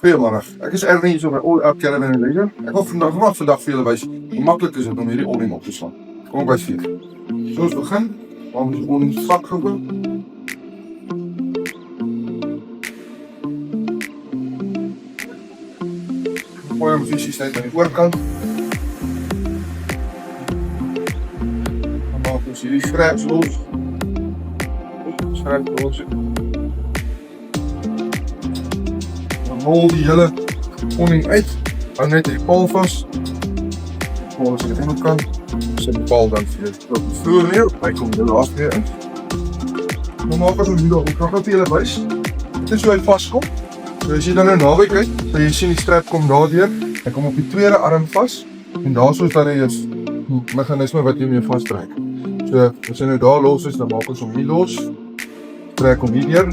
Goeiemôre. Ek is Ernie hier so by All Out Caravan and Leisure. Ek wil vandag vir julle wys hoe maklik is dit om hierdie awning op te slaan. Kom ek wys vir julle. So ons begin, dan is ons vakgroepe. Gooi hom fisies net aan die oorkant. Dan maak ons hierdie straps los. Straps los. Rol die hele awning uit, hou net die paal vas. Paal as jy dit in kan, sit die paal dan vir jou op die vloer neer, hy kom die laatste weer in. Dan maak ons hom hier op, ek gaan vir julle wys. Dit is hoe hy vastkom. So as jy dan nou naby kyk, sal jy sien die strap kom daardeur, hy kom op die tweede arm vas, en daar soos dan hy is, mechanisme wat jy mee vasttrek. So as hy nou daar los is, dan maak ons hom hier los, trek hom hier deur.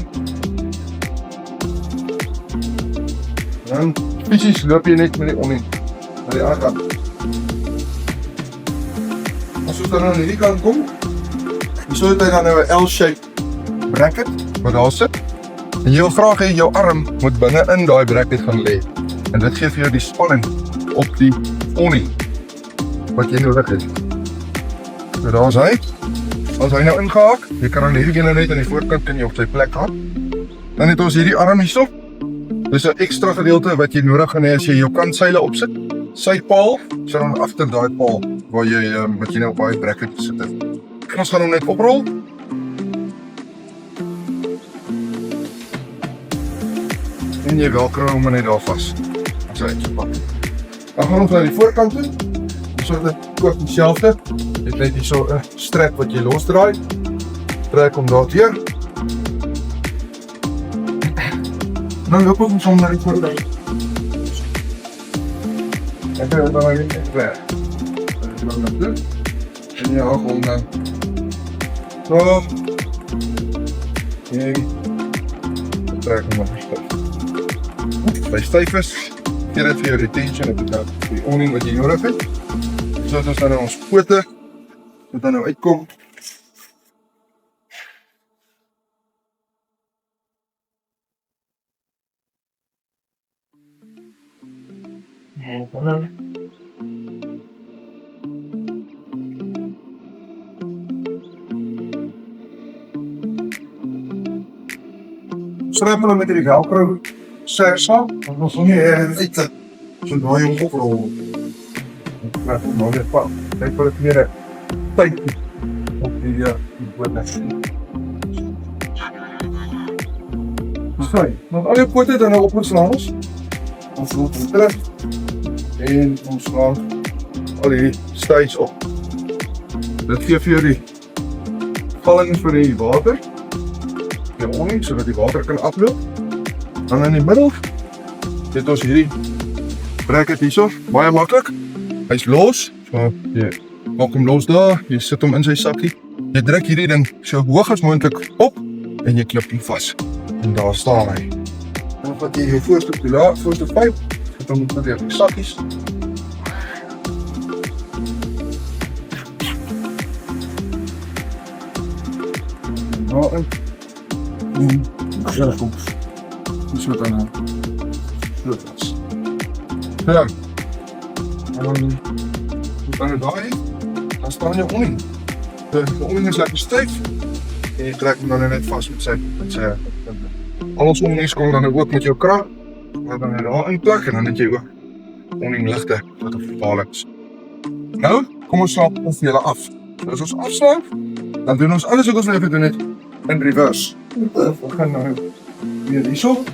Dan fisies loop jy net met die awning na die ander kant. As ons dan aan hierdie kant kom, so het hy dan nou 'n L-shape bracket wat daar sit. En jy wil graag hê jou arm moet binne in daai bracket gaan lê. En dit gee vir jou die spanning op die awning wat jy nodig het. So daar is hy. As hy nou ingehaak, jy kan dan hierdie nou net aan die voorkant kan jy op sy plek gaan. Dan het ons hierdie arm hierso. Dis 'n ekstra gedeelte wat jy nodig gaan hê as jy jou kantseile opsit. Sy paal, sit dan agter daai paal waar jy wat jy nou op daai bracket gesit het. Ons gaan hom net oprol. En jy velcro hom net daar vas. As hy uitgepak. Dan gaan ons na die voorkant toe. Ons het dit ook dieselfde. Jy het net hierso 'n strap wat jy losdraai. Trek hom daardeur. Dan loop ons om na die gordijn. En dan gaan we weer weg. Dan gaan we naar dit. En ja, gewoon dan. Zo. Kijk. Dan trek ik hem nog stijf. Bij stijf is, geef het voor je retention. Dat is die awning wat je nodig hebt. Zodat we dan naar ons poten. Dat dan nou uitkomt. Schrijven we met die velcro sersa, want ons wil nie uit dat so daai hom oprol. Laat hom nou net pak. Kyk vir dit meer tyd op die pote. Sorry, want al die pote dan nou opgeslaan is. Ons loop hom terug. En ons slaan al die stuits op. Dit gee vir jou die valling vir die water. Die awning, sodat die water kan afloop. Dan in die middel het ons hierdie bracket hierso, baie maklik. Hy's los, so jy maak hom los daar, jy sit hom in sy sakkie. Jy druk hierdie ding so hoog as moontlik op en jy klip hom vas. En daar staan hy. Dan vat jy jou voorste pyp, sit hom met die sakkies. Daarin. Ja, kom. Die soort aan. Slootwas. Ja. Dan daai, dan staan jy awning. De awning is lekker styf. En jy trek hom dan net vas met sy al ons awnings kom dan ook met jou krag. Wat dan daar in plek en dan het jy ook awning ligte wat op verpaling is. Nou, kom ons slaap ons julle af. So as ons afslaap, dan doen ons alles wat ons nou even doen het in reverse. We gaan nou weer hierso.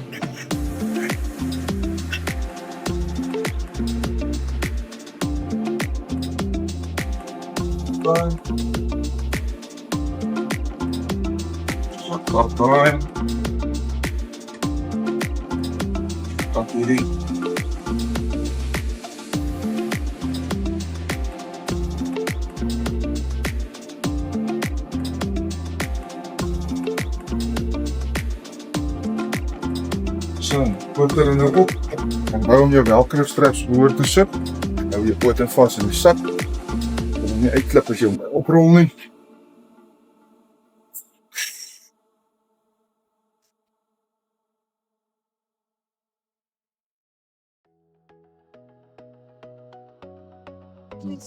Wat draai. Dat hierdie. So, put er nou op. En bou om jou velcro straps behoort te sit. Hou jou pote vas in die sak. En nie uitklip as jy hom oprol nie. Je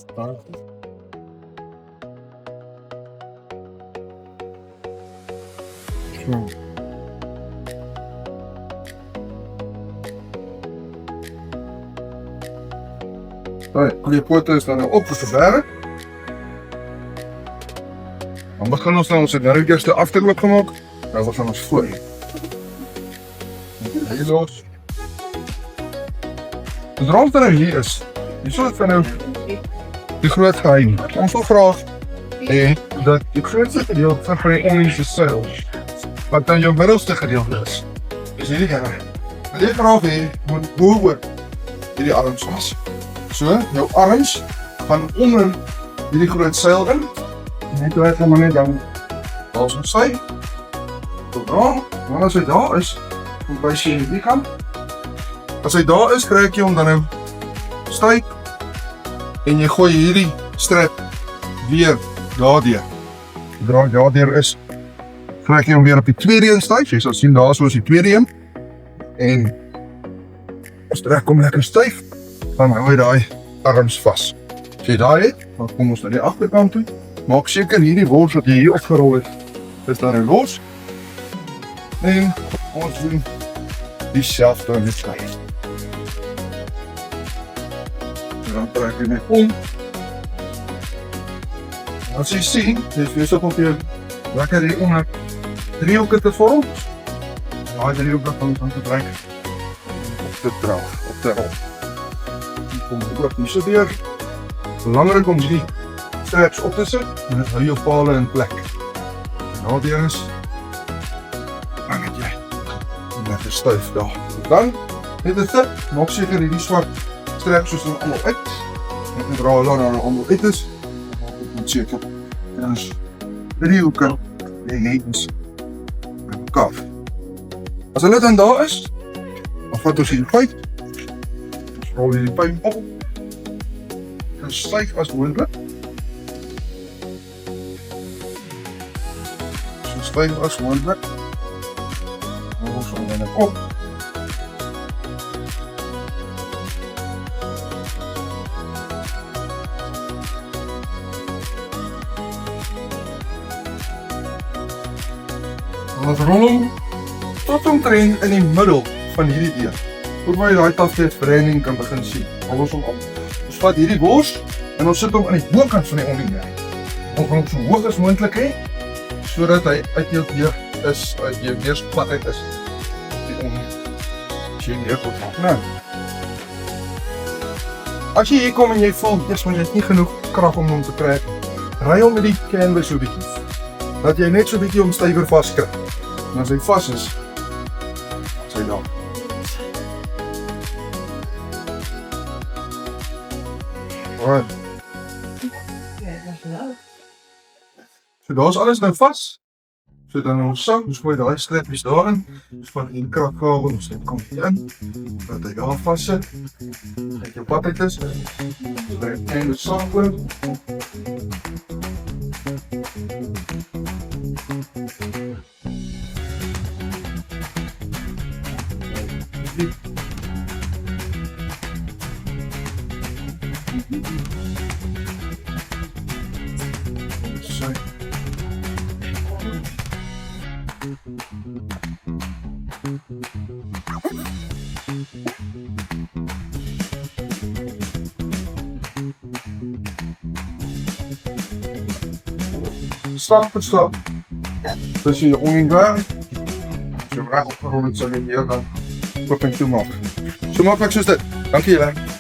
poorten is dan op te verbergen. Dan we gaan ons nou onze nervigste afterloop gemaakt. En we gaan ons voor. Hier los. Het rond er hier is. Je zult van nou de groot geheim. Ons wil graag dat die grootste gedeelte van die onlinkse seil, wat dan jou middelste gedeelte is hierdie gaan. Wat jy graag moet boven hierdie arms was. So, jou arms gaan onder hierdie groot seil in. Net toe het maar net dan als ons sy. Tot dan, maar as hy daar is, moet jy sien die kant. As hy daar is, kry ek jy hom dan nou styf en jy gooi hierdie strap weer daardeur. Zodra hy daardeur is, kry ek jy hom weer op die tweede een styf. Jy sal sien daar soos die tweede een. En as die reg kom lekker styf, dan hou hy daai arms vas. As jy daai het, dan kom ons na die agterkant toe. Maak seker hierdie wors wat jy hier opgerol het, is daar los. En ons doen dieselfde met styf. Dan trek jy net om. As jy sien, dis besig om jy lekker hier onder driehoeke te vorm. Daai driehoeke gaan ons aan te trek. Op te draag, op te rol. Kom ook nie so deur. Belangrik om die straps op te sit, en dit hou jou pale in plek. En daardeur is, dan het jy lekker stuif daar. Dan, net dit sit, maak seker die swart straps soos hulle allemaal uit. En dra hulle dan allemaal uit is, dan maak dit seker. En dan is driehoeke, die levens, en mekaar. As hulle dan daar is, dan vat ons die pyp, rol die pyp op, en styf as moontlik. So styf as moontlik. En ons hom dan op. Ons rol hom tot omtrent in die middel van hierdie deur. Voordat jy daai tafteetvereniging kan begin sien. Ons hom op. Ons vat hierdie bors en ons sit hom aan die bokant van die omligging. Ons gaan hom so hoog as moontlik hê, sodat hy uit jou deur is, uit jou deursplat uit is. Die omligging. As jy hier kom van. Nou. As jy hier kom en jy voel, maar jy het nie genoeg krag om hom te kry, ry hom met die canvas so bietjie. Dat jy net so bietjie hom stywer vaskry. En as hy vas is hy daar. Alright. So daar is alles nou vas. So dan ons sak, ons gooi daai strappies daarin. Ons van die krakkabel, ons net kom hier in. Dat hy daar vas sit. Kyk jou pad uit is. So daar het einde sak oor. Stap voor stap. Dus je omgaan. Als je hem recht opgerold het, zou je hier dan op en toe maken. Zo makkelijk zoals dit. Dank je wel.